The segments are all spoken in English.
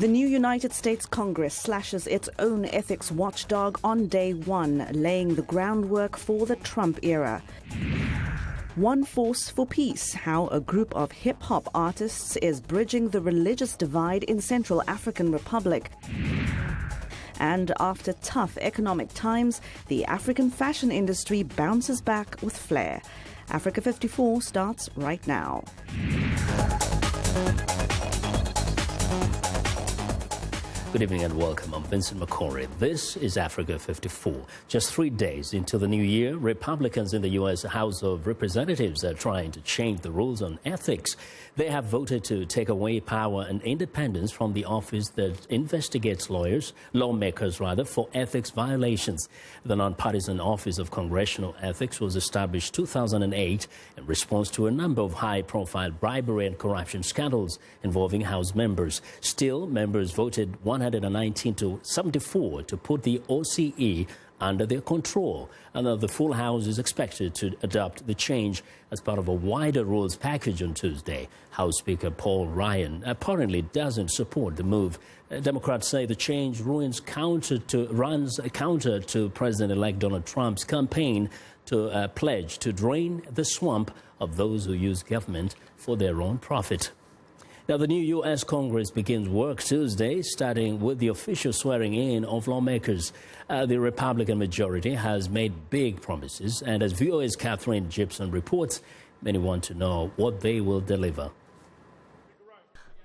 The new United States Congress slashes its own ethics watchdog on day one, laying the groundwork for the Trump era. One Force for Peace, how a group of hip-hop artists is bridging the religious divide in Central African Republic. And after tough economic times, the African fashion industry bounces back with flair. Africa 54 starts right now. Good evening and welcome. I'm Vincent Makori. This is Africa 54. Just 3 days into the new year, Republicans in the U.S. House of Representatives are trying to change the rules on ethics. They have voted to take away power and independence from the office that investigates lawmakers for ethics violations. The nonpartisan Office of Congressional Ethics was established 2008 in response to a number of high-profile bribery and corruption scandals involving House members. Still, members voted 119 to 74 to put the OCE under their control. And the full House is expected to adopt the change as part of a wider rules package on Tuesday. House Speaker Paul Ryan apparently doesn't support the move. Democrats say the change runs counter to President-elect Donald Trump's campaign to pledge to drain the swamp of those who use government for their own profit. Now, the new U.S. Congress begins work Tuesday, starting with the official swearing in of lawmakers. The Republican majority has made big promises, and as VOA's Catherine Gibson reports, many want to know what they will deliver.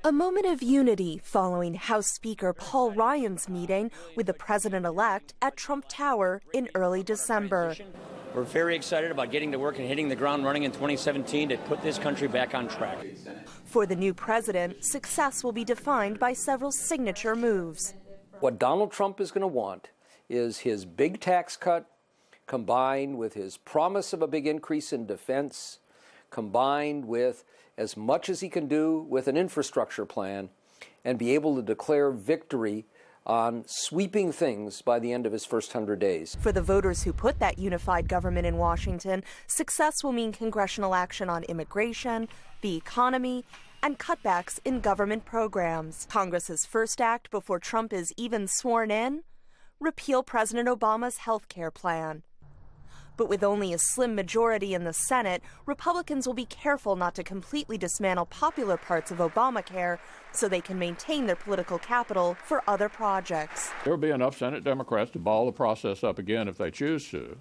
A moment of unity following House Speaker Paul Ryan's meeting with the president-elect at Trump Tower in early December. We're very excited about getting to work and hitting the ground running in 2017 to put this country back on track. For the new president, success will be defined by several signature moves. What Donald Trump is going to want is his big tax cut combined with his promise of a big increase in defense, combined with as much as he can do with an infrastructure plan, and be able to declare victory on sweeping things by the end of his first 100 days. For the voters who put that unified government in Washington, success will mean congressional action on immigration, the economy, and cutbacks in government programs. Congress's first act before Trump is even sworn in? Repeal President Obama's health care plan. But with only a slim majority in the Senate, Republicans will be careful not to completely dismantle popular parts of Obamacare so they can maintain their political capital for other projects. There will be enough Senate Democrats to ball the process up again if they choose to.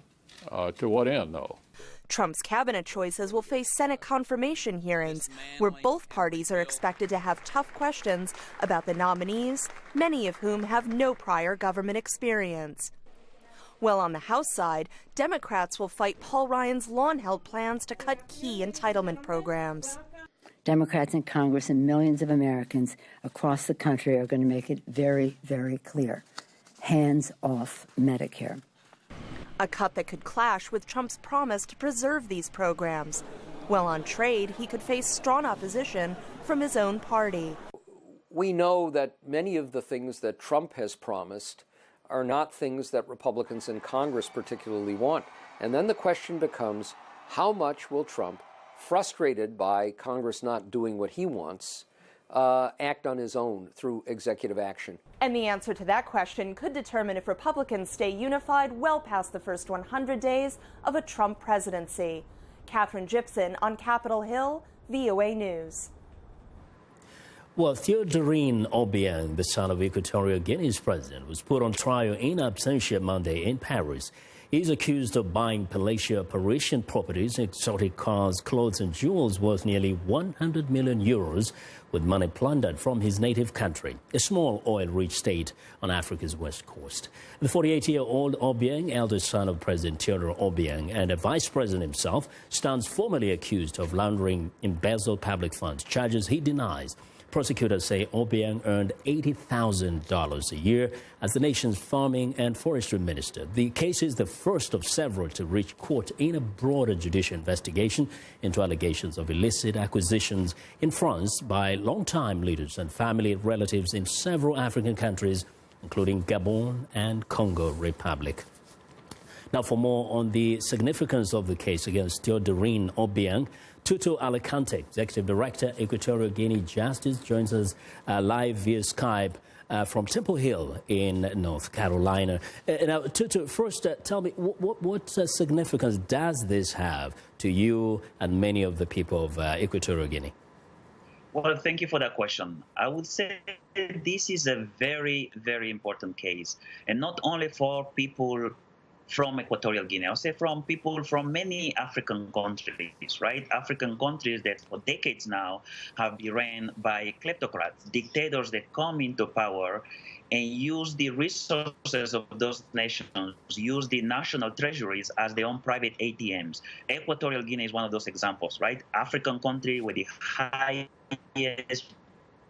To what end, though? Trump's cabinet choices will face Senate confirmation hearings, where both parties are expected to have tough questions about the nominees, many of whom have no prior government experience. Well, on the House side, Democrats will fight Paul Ryan's long-held plans to cut key entitlement programs. Democrats in Congress and millions of Americans across the country are going to make it very, very clear. Hands off Medicare. A cut that could clash with Trump's promise to preserve these programs. Well, on trade, he could face strong opposition from his own party. We know that many of the things that Trump has promised are not things that Republicans in Congress particularly want. And then the question becomes, how much will Trump, frustrated by Congress not doing what he wants, act on his own through executive action? And the answer to that question could determine if Republicans stay unified well past the first 100 days of a Trump presidency. Catherine Gibson on Capitol Hill, VOA News. Well, Theodorine Obiang, the son of Equatorial Guinea's president, was put on trial in absentia Monday in Paris. He's accused of buying palatial Parisian properties, exotic cars, clothes and jewels worth nearly 100 million euros with money plundered from his native country, a small oil-rich state on Africa's west coast. The 48-year-old Obiang, eldest son of President Theodore Obiang and a vice president himself, stands formally accused of laundering embezzled public funds, charges he denies. Prosecutors say Obiang earned $80,000 a year as the nation's farming and forestry minister. The case is the first of several to reach court in a broader judicial investigation into allegations of illicit acquisitions in France by longtime leaders and family relatives in several African countries, including Gabon and Congo Republic. Now, for more on the significance of the case against Teodorine Obiang, Tutu Alicante, Executive Director, Equatorial Guinea Justice, joins us live via Skype from Temple Hill in North Carolina. Now, Tutu, first tell me, what significance does this have to you and many of the people of Equatorial Guinea? Well, thank you for that question. I would say this is a very, very important case, and not only for people from Equatorial Guinea, I would say from people from many African countries, right? African countries that for decades now have been ran by kleptocrats, dictators that come into power and use the resources of those nations, use the national treasuries as their own private ATMs. Equatorial Guinea is one of those examples, right? African country with the highest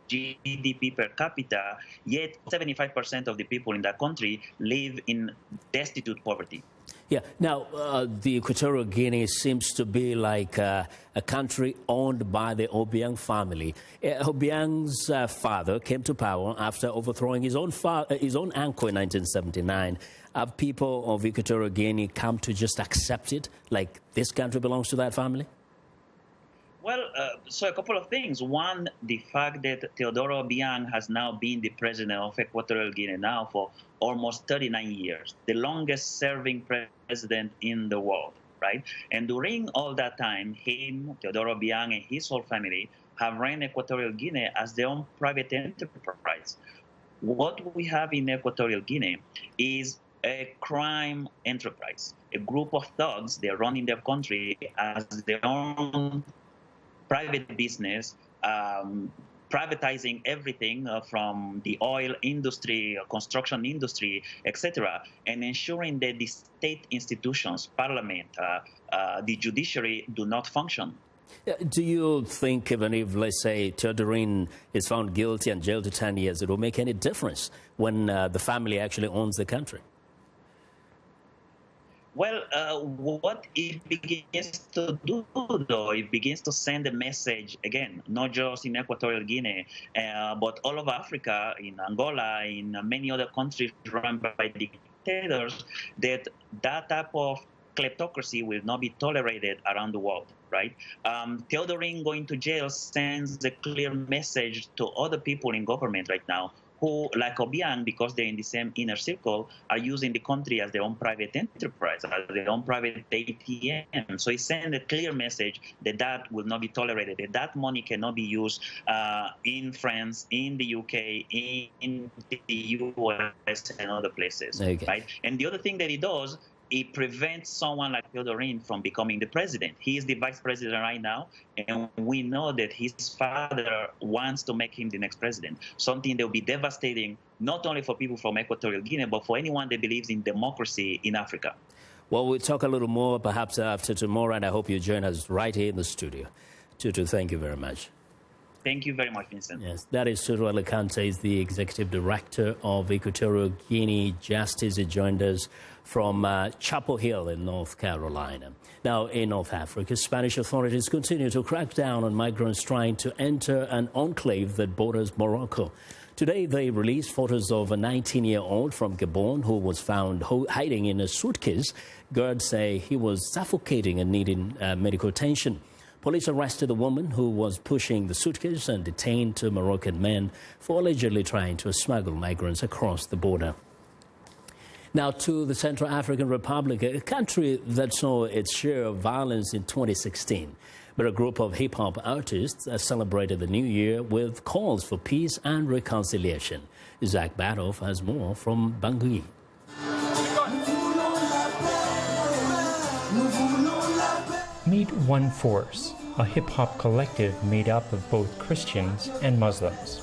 GDP per capita, yet 75% of the people in that country live in destitute poverty. Yeah. Now, the Equatorial Guinea seems to be like a country owned by the Obiang family. Obiang's father came to power after overthrowing his own uncle in 1979. Have people of Equatorial Guinea come to just accept it, like this country belongs to that family? Well, so a couple of things. One, the fact that Teodoro Obiang has now been the president of Equatorial Guinea now for almost 39 years, the longest serving president in the world, right? And during all that time, him, Teodoro Obiang, and his whole family have ran Equatorial Guinea as their own private enterprise. What we have in Equatorial Guinea is a crime enterprise, a group of thugs, they're running their country as their own private business, privatizing everything from the oil industry, construction industry, etc., and ensuring that the state institutions, parliament, the judiciary do not function. Do you think even if, let's say, Teodorine is found guilty and jailed to 10 years, it will make any difference when the family actually owns the country? Well, what it begins to do, though, it begins to send a message, again, not just in Equatorial Guinea, but all over Africa, in Angola, in many other countries run by dictators, that type of kleptocracy will not be tolerated around the world, right? Teodorine going to jail sends a clear message to other people in government right now who, like Obiang, because they're in the same inner circle, are using the country as their own private enterprise, as their own private ATM. So it sends a clear message that that will not be tolerated, that money cannot be used in France, in the UK, in the US, and other places, right? And the other thing that it does, it prevents someone like Teodorine from becoming the president. He is the vice president right now, and we know that his father wants to make him the next president, something that will be devastating not only for people from Equatorial Guinea, but for anyone that believes in democracy in Africa. Well, we'll talk a little more perhaps after tomorrow, and I hope you join us right here in the studio. Tutu, thank you very much. Thank you very much, Vincent. Yes, that is Tutu Alicante, is the Executive Director of Equatorial Guinea Justice. He joined us from Chapel Hill in North Carolina. Now, in North Africa, Spanish authorities continue to crack down on migrants trying to enter an enclave that borders Morocco. Today, they released photos of a 19-year-old from Gabon who was found hiding in a suitcase. Guards say he was suffocating and needing medical attention. Police arrested the woman who was pushing the suitcase and detained two Moroccan men for allegedly trying to smuggle migrants across the border. Now to the Central African Republic, a country that saw its share of violence in 2016. But a group of hip-hop artists celebrated the new year with calls for peace and reconciliation. Zach Badoff has more from Bangui. Meet One Force, a hip-hop collective made up of both Christians and Muslims.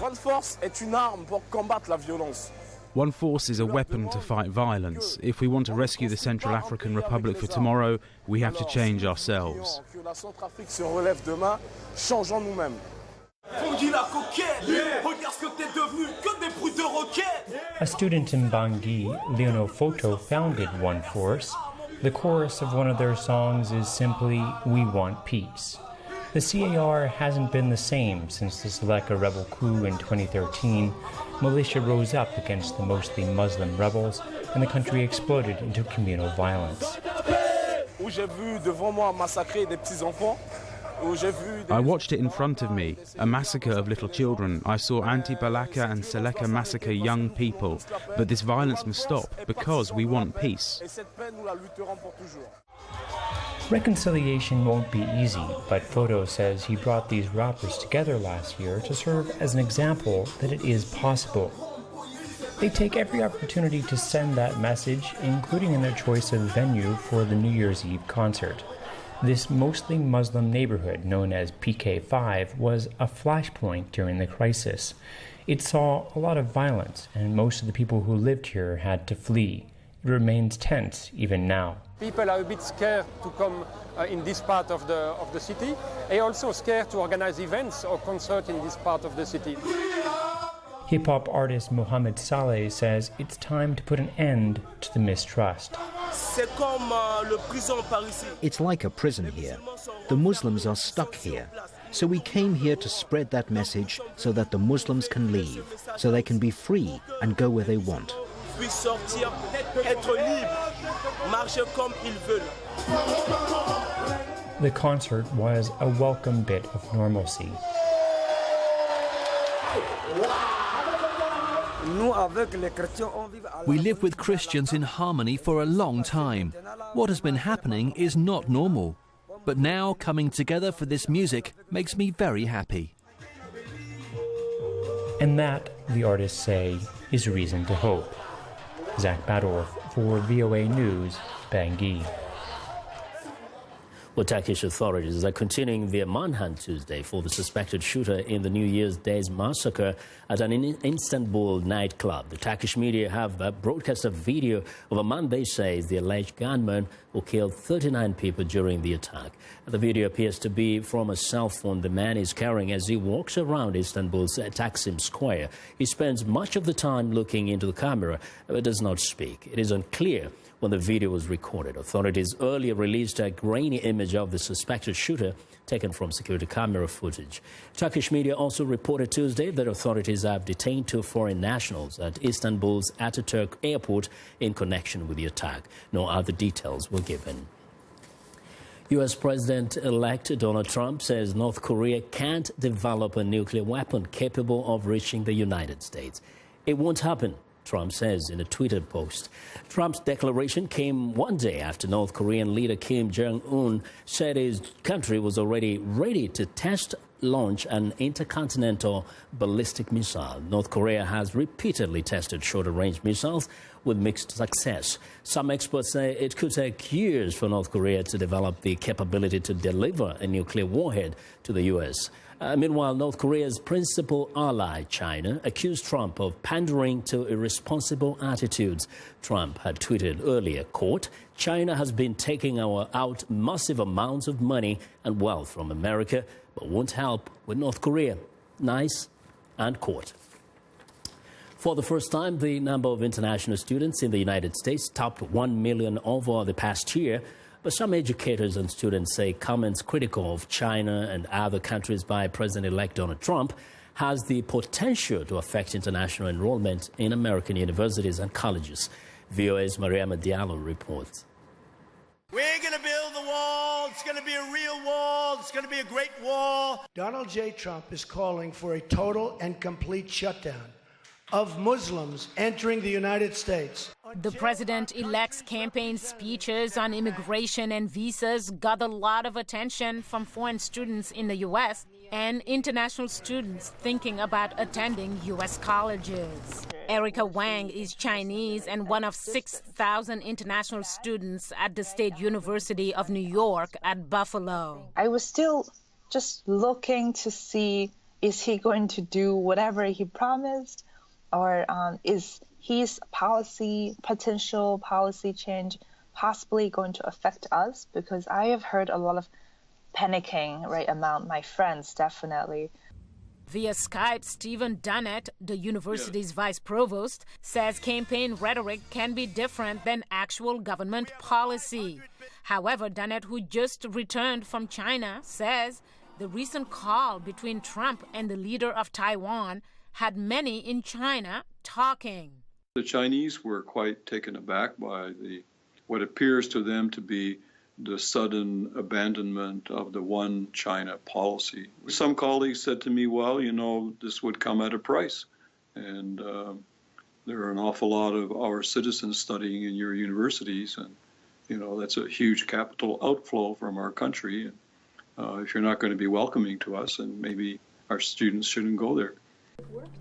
One Force est une arme pour combattre la violence. One Force is a weapon to fight violence. If we want to rescue the Central African Republic for tomorrow, we have to change ourselves. A student in Bangui, Leono Photo, founded One Force. The chorus of one of their songs is simply, "We want peace." The CAR hasn't been the same since the Seleka rebel coup in 2013, militia rose up against the mostly Muslim rebels, and the country exploded into communal violence. I watched it in front of me, a massacre of little children. I saw Anti-Balaka and Seleka massacre young people. But this violence must stop, because we want peace. Reconciliation won't be easy, but Photo says he brought these rappers together last year to serve as an example that it is possible. They take every opportunity to send that message, including in their choice of venue for the New Year's Eve concert. This mostly Muslim neighborhood, known as PK5, was a flashpoint during the crisis. It saw a lot of violence, and most of the people who lived here had to flee. It remains tense even now. People are a bit scared to come in this part of the city, and also scared to organize events or concerts in this part of the city. Hip-hop artist Mohamed Saleh says it's time to put an end to the mistrust. It's like a prison here. The Muslims are stuck here. So we came here to spread that message so that the Muslims can leave, so they can be free and go where they want. The concert was a welcome bit of normalcy. We live with Christians in harmony for a long time. What has been happening is not normal. But now coming together for this music makes me very happy. And that, the artists say, is reason to hope. Zach Badorf for VOA News, Bangui. Well, Turkish authorities are continuing their manhunt Tuesday for the suspected shooter in the New Year's Day massacre at an Istanbul nightclub. The Turkish media have broadcast a video of a man they say is the alleged gunman who killed 39 people during the attack. The video appears to be from a cell phone the man is carrying as he walks around Istanbul's Taksim Square. He spends much of the time looking into the camera but does not speak. It is unclear when the video was recorded. Authorities earlier released a grainy image of the suspected shooter taken from security camera footage. Turkish media also reported Tuesday that authorities have detained 2 foreign nationals at Istanbul's Ataturk airport in connection with the attack. No other details were given. U.S. President-elect Donald Trump says North Korea can't develop a nuclear weapon capable of reaching the United States. It won't happen, Trump says in a Twitter post. Trump's declaration came one day after North Korean leader Kim Jong-un said his country was already ready to launch an intercontinental ballistic missile. North Korea has repeatedly tested shorter-range missiles with mixed success. Some experts say it could take years for North Korea to develop the capability to deliver a nuclear warhead to the U.S. Meanwhile, North Korea's principal ally, China, accused Trump of pandering to irresponsible attitudes. Trump had tweeted earlier, quote, "China has been taking out massive amounts of money and wealth from America, but won't help with North Korea." Nice, and quote. For the first time, the number of international students in the United States topped 1 million over the past year. But some educators and students say comments critical of China and other countries by President-elect Donald Trump has the potential to affect international enrollment in American universities and colleges. VOA's Mariama Diallo reports. We're going to build the wall. It's going to be a real wall. It's going to be a great wall. Donald J. Trump is calling for a total and complete shutdown of Muslims entering the United States. The president-elect's campaign speeches on immigration and visas got a lot of attention from foreign students in the U.S. and international students thinking about attending U.S. colleges. Erica Wang is Chinese and one of 6,000 international students at the State University of New York at Buffalo. I was still just looking to see, is he going to do whatever he promised? Or is his potential policy change possibly going to affect us? Because I have heard a lot of panicking right among my friends, definitely. Via Skype, Stephen Dunnett, the university's vice provost, says campaign rhetoric can be different than actual government policy. However, Dunnett, who just returned from China, says the recent call between Trump and the leader of Taiwan had many in China talking. The Chinese were quite taken aback by what appears to them to be the sudden abandonment of the one China policy. Some colleagues said to me, well, you know, this would come at a price. And there are an awful lot of our citizens studying in your universities. And, you know, that's a huge capital outflow from our country. And if you're not going to be welcoming to us, and maybe our students shouldn't go there.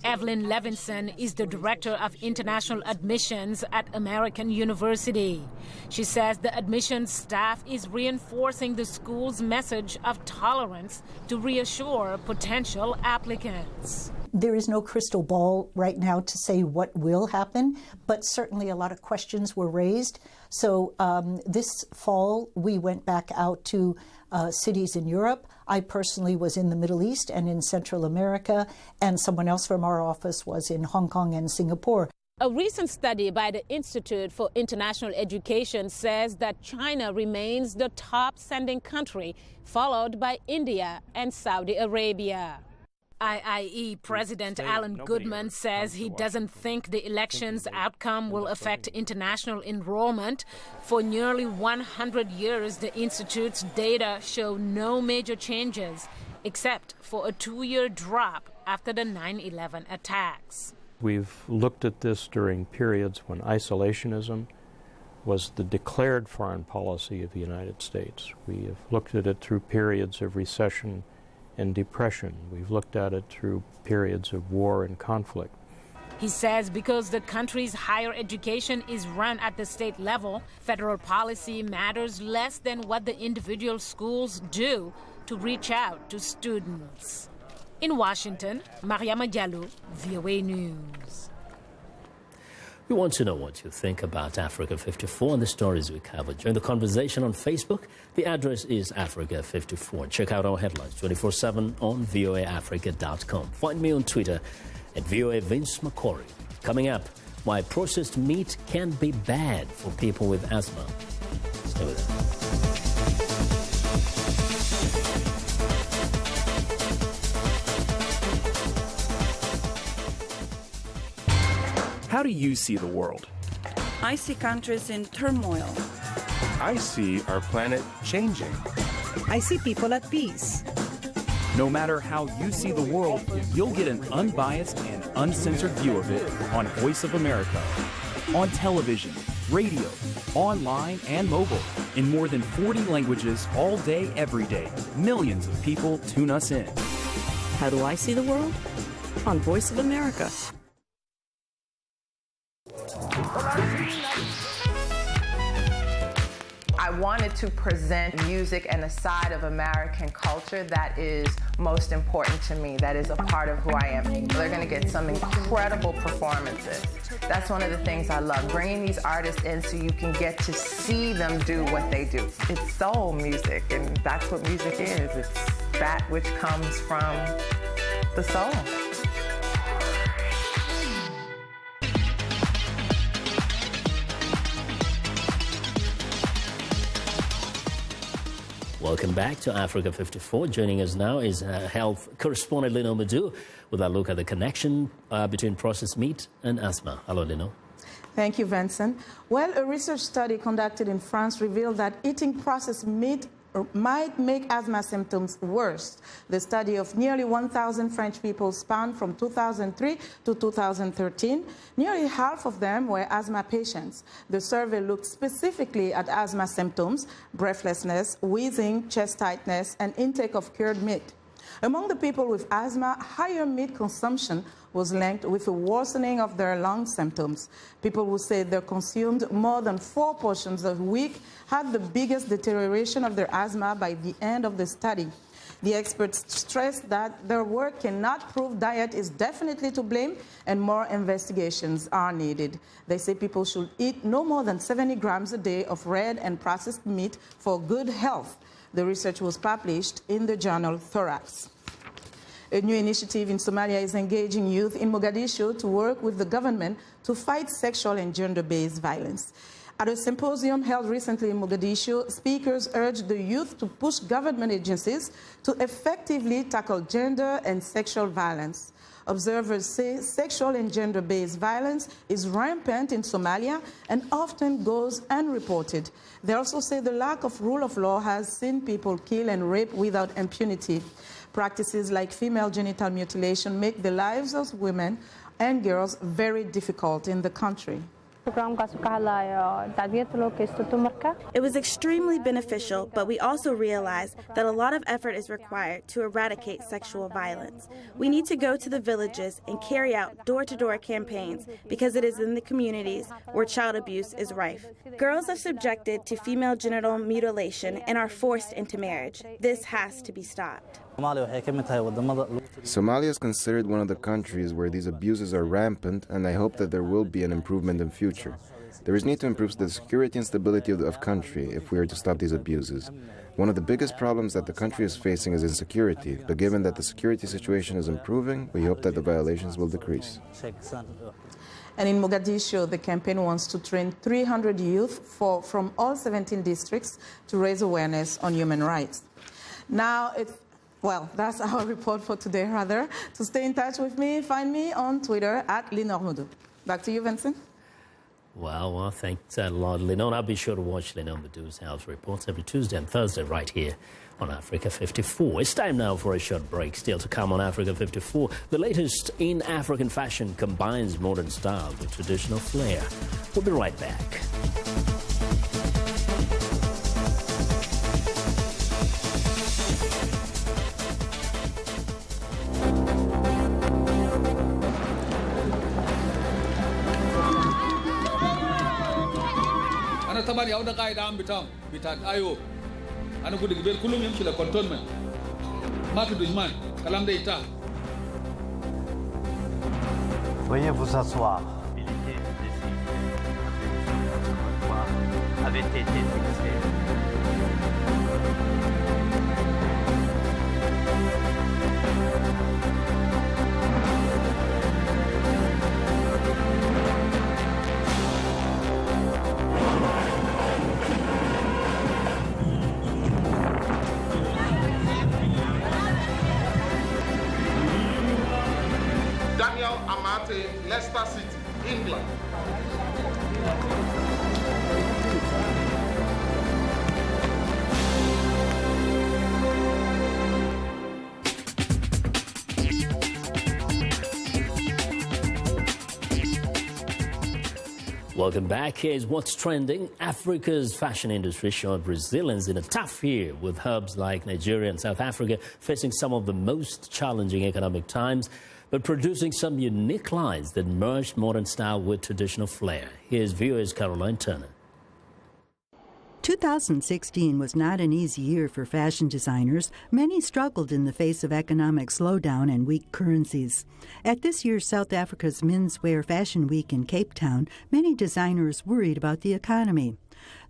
Evelyn Levinson is the director of international admissions at American University. She says the admissions staff is reinforcing the school's message of tolerance to reassure potential applicants. There is no crystal ball right now to say what will happen, but certainly a lot of questions were raised. So this fall, we went back out to cities in Europe. I personally was in the Middle East and in Central America, and someone else from our office was in Hong Kong and Singapore. A recent study by the Institute for International Education says that China remains the top sending country, followed by India and Saudi Arabia. IIE President Alan Goodman says he doesn't think the election's outcome will affect international enrollment. For nearly 100 years, the Institute's data show no major changes, except for a 2-year drop after the 9/11 attacks. We've looked at this during periods when isolationism was the declared foreign policy of the United States. We have looked at it through periods of recession and depression. We've looked at it through periods of war and conflict. He says because the country's higher education is run at the state level, federal policy matters less than what the individual schools do to reach out to students. In Washington, Mariama Diallo, VOA News. We want to know what you think about Africa 54 and the stories we covered. Join the conversation on Facebook. The address is Africa 54. Check out our headlines 24/7 on voaafrica.com. Find me on Twitter at VOA Vince Makori. Coming up, why processed meat can be bad for people with asthma. Stay with us. How do you see the world? I see countries in turmoil. I see our planet changing. I see people at peace. No matter how you see the world, you'll get an unbiased and uncensored view of it on Voice of America. On television, radio, online, and mobile. In more than 40 languages all day, every day. Millions of people tune us in. How do I see the world? On Voice of America. I wanted to present music and a side of American culture that is most important to me, that is a part of who I am. They're going to get some incredible performances. That's one of the things I love, bringing these artists in so you can get to see them do what they do. It's soul music, and that's what music is. It's that which comes from the soul. Welcome back to Africa 54. Joining us now is health correspondent Lino Madu with a look at the connection between processed meat and asthma. Hello, Lino. Thank you, Vincent. Well, a research study conducted in France revealed that eating processed meat might make asthma symptoms worse. The study of nearly 1,000 French people spanned from 2003 to 2013. Nearly half of them were asthma patients. The survey looked specifically at asthma symptoms, breathlessness, wheezing, chest tightness, and intake of cured meat. Among the people with asthma, higher meat consumption was linked with a worsening of their lung symptoms. People who said they consumed more than 4 portions a week had the biggest deterioration of their asthma by the end of the study. The experts stressed that their work cannot prove diet is definitely to blame and more investigations are needed. They say people should eat no more than 70 grams a day of red and processed meat for good health. The research was published in the journal Thorax. A new initiative in Somalia is engaging youth in Mogadishu to work with the government to fight sexual and gender-based violence. At a symposium held recently in Mogadishu, speakers urged the youth to push government agencies to effectively tackle gender and sexual violence. Observers say sexual and gender-based violence is rampant in Somalia and often goes unreported. They also say the lack of rule of law has seen people killed and raped without impunity. Practices like female genital mutilation make the lives of women and girls very difficult in the country. It was extremely beneficial, but we also realized that a lot of effort is required to eradicate sexual violence. We need to go to the villages and carry out door-to-door campaigns because it is in the communities where child abuse is rife. Girls are subjected to female genital mutilation and are forced into marriage. This has to be stopped. Somalia is considered one of the countries where these abuses are rampant, and I hope that there will be an improvement in future. There is need to improve the security and stability of the country if we are to stop these abuses. One of the biggest problems that the country is facing is insecurity, but given that the security situation is improving, we hope that the violations will decrease. And in Mogadishu, the campaign wants to train 300 youth from all 17 districts to raise awareness on human rights. Now, that's our report for today, rather. To stay in touch with me, find me on Twitter @LenorMoudou. Back to you, Vincent. Well, thanks a lot, Lenon. I'll be sure to watch Lenon Moudou's House Reports every Tuesday and Thursday right here on Africa 54. It's time now for a short break. Still to come on Africa 54, the latest in African fashion combines modern style with traditional flair. We'll be right back. taban yaw da qaida am bitat ayo ana gudu gibel kulum yamshi la cantonment matu dujman kalam da ita. Veuillez vous asseoir. Avait été fixé. Leicester City, England. Welcome back. Here's what's trending. Africa's fashion industry showed resilience in a tough year, with hubs like Nigeria and South Africa facing some of the most challenging economic times, but producing some unique lines that merged modern style with traditional flair. Here's viewers Caroline Turner. 2016 was not an easy year for fashion designers. Many struggled in the face of economic slowdown and weak currencies. At this year's South Africa's Menswear Fashion Week in Cape Town, many designers worried about the economy.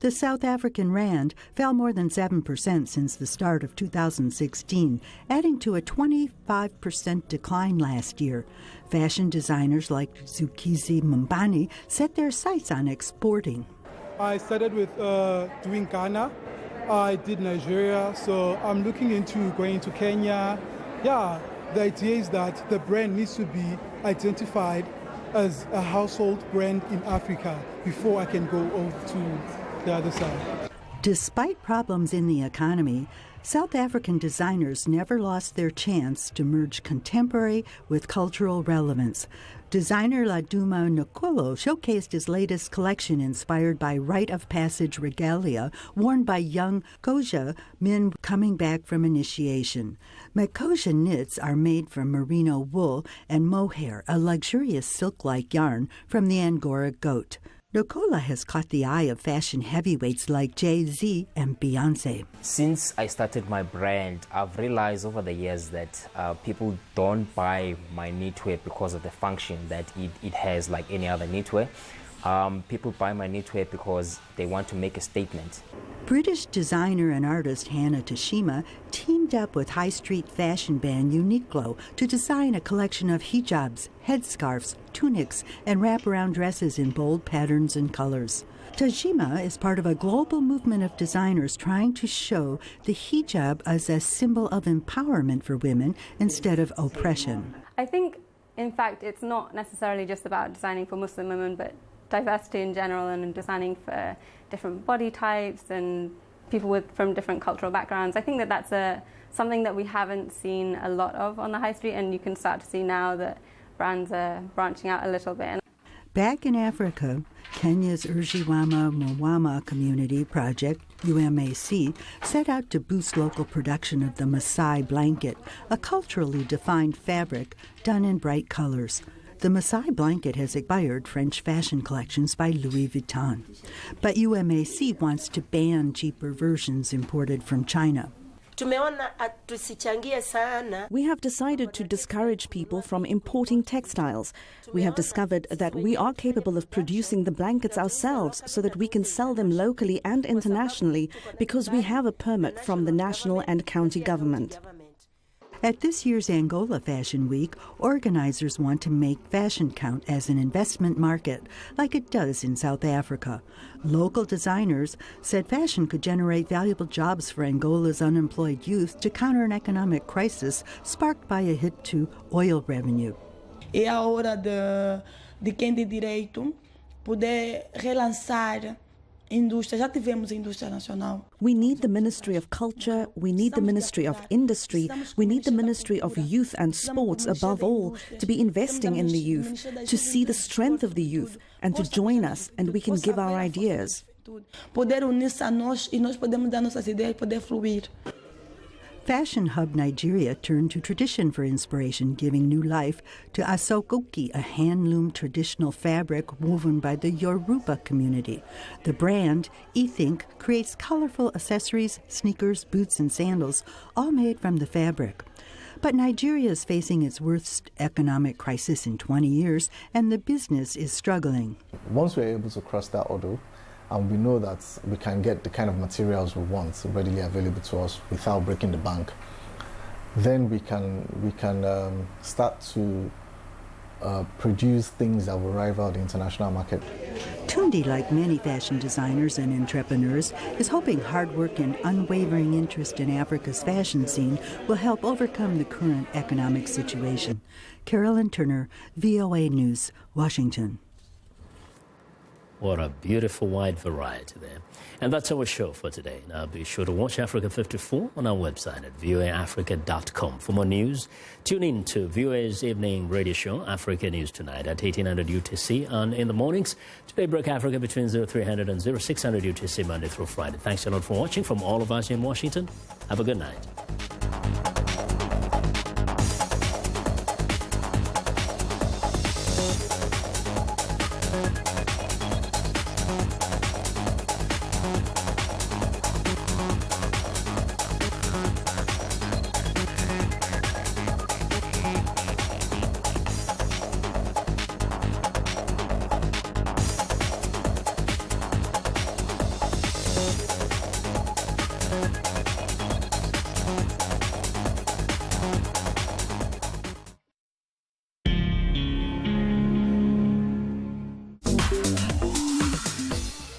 The South African rand fell more than 7% since the start of 2016, adding to a 25% decline last year. Fashion designers like Zukizi Mbani set their sights on exporting. I started with doing Ghana. I did Nigeria, so I'm looking into going to Kenya. Yeah, the idea is that the brand needs to be identified as a household brand in Africa before I can go over to the other side. Despite problems in the economy, South African designers never lost their chance to merge contemporary with cultural relevance. Designer Laduma Nkolo showcased his latest collection inspired by rite of passage regalia worn by young Khoja men coming back from initiation. Khoja knits are made from merino wool and mohair, a luxurious silk-like yarn from the Angora goat. Nkolo has caught the eye of fashion heavyweights like Jay-Z and Beyoncé. Since I started my brand, I've realized over the years that people don't buy my knitwear because of the function that it has like any other knitwear. People buy my knitwear because they want to make a statement. British designer and artist Hannah Tashima teamed up with high street fashion band Uniqlo to design a collection of hijabs, headscarves, tunics, and wraparound dresses in bold patterns and colors. Tashima is part of a global movement of designers trying to show the hijab as a symbol of empowerment for women instead of oppression. I think In fact, it's not necessarily just about designing for Muslim women, but diversity in general and designing for different body types and people from different cultural backgrounds. I think that that's something that we haven't seen a lot of on the high street, and you can start to see now that brands are branching out a little bit. Back in Africa, Kenya's Urjiwama Mwama Community Project, UMAC, set out to boost local production of the Maasai blanket, a culturally defined fabric done in bright colors. The Maasai blanket has inspired French fashion collections by Louis Vuitton. But UMAC wants to ban cheaper versions imported from China. We have decided to discourage people from importing textiles. We have discovered that we are capable of producing the blankets ourselves so that we can sell them locally and internationally because we have a permit from the national and county government. At this year's Angola Fashion Week, organizers want to make fashion count as an investment market, like it does in South Africa. Local designers said fashion could generate valuable jobs for Angola's unemployed youth to counter an economic crisis sparked by a hit to oil revenue. É a hora de quem tem direito poder relançar indústria. Já tivemos a indústria nacional. We need the Ministry of Culture, we need the Ministry of Industry, we need the Ministry of Youth and Sports above all to be investing in the youth, to see the strength of the youth and to join us, and we can give our ideas. Poder unir-se a nós e nós podemos dar nossas ideias e poder fluir. Fashion Hub Nigeria turned to tradition for inspiration, giving new life to asokoki, a hand-loom traditional fabric woven by the Yoruba community. The brand, eThink, creates colorful accessories, sneakers, boots, and sandals, all made from the fabric. But Nigeria is facing its worst economic crisis in 20 years, and the business is struggling. Once we're able to cross that hurdle, and we know that we can get the kind of materials we want readily available to us without breaking the bank, then we can start to produce things that will rival the international market. Tundi, like many fashion designers and entrepreneurs, is hoping hard work and unwavering interest in Africa's fashion scene will help overcome the current economic situation. Carolyn Turner, VOA News, Washington. What a beautiful wide variety there. And that's our show for today. Now be sure to watch Africa 54 on our website at voaafrica.com. For more news, tune in to VOA's evening radio show, Africa News Tonight, at 1800 UTC and in the mornings to Daybreak Africa between 0300 and 0600 UTC Monday through Friday. Thanks a lot for watching from all of us in Washington. Have a good night.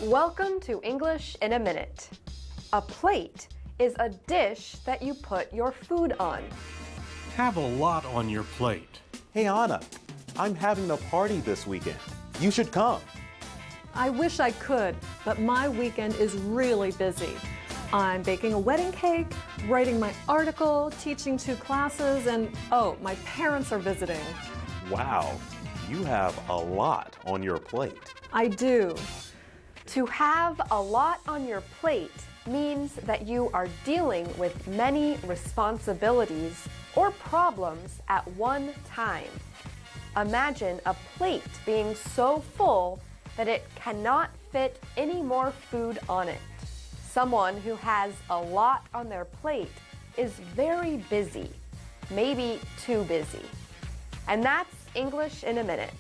Welcome to English in a Minute. A plate is a dish that you put your food on. Have a lot on your plate. Hey Anna, I'm having a party this weekend. You should come. I wish I could, but my weekend is really busy. I'm baking a wedding cake, writing my article, teaching 2 classes, and oh, my parents are visiting. Wow, you have a lot on your plate. I do. To have a lot on your plate means that you are dealing with many responsibilities or problems at one time. Imagine a plate being so full that it cannot fit any more food on it. Someone who has a lot on their plate is very busy, maybe too busy. And that's English in a Minute.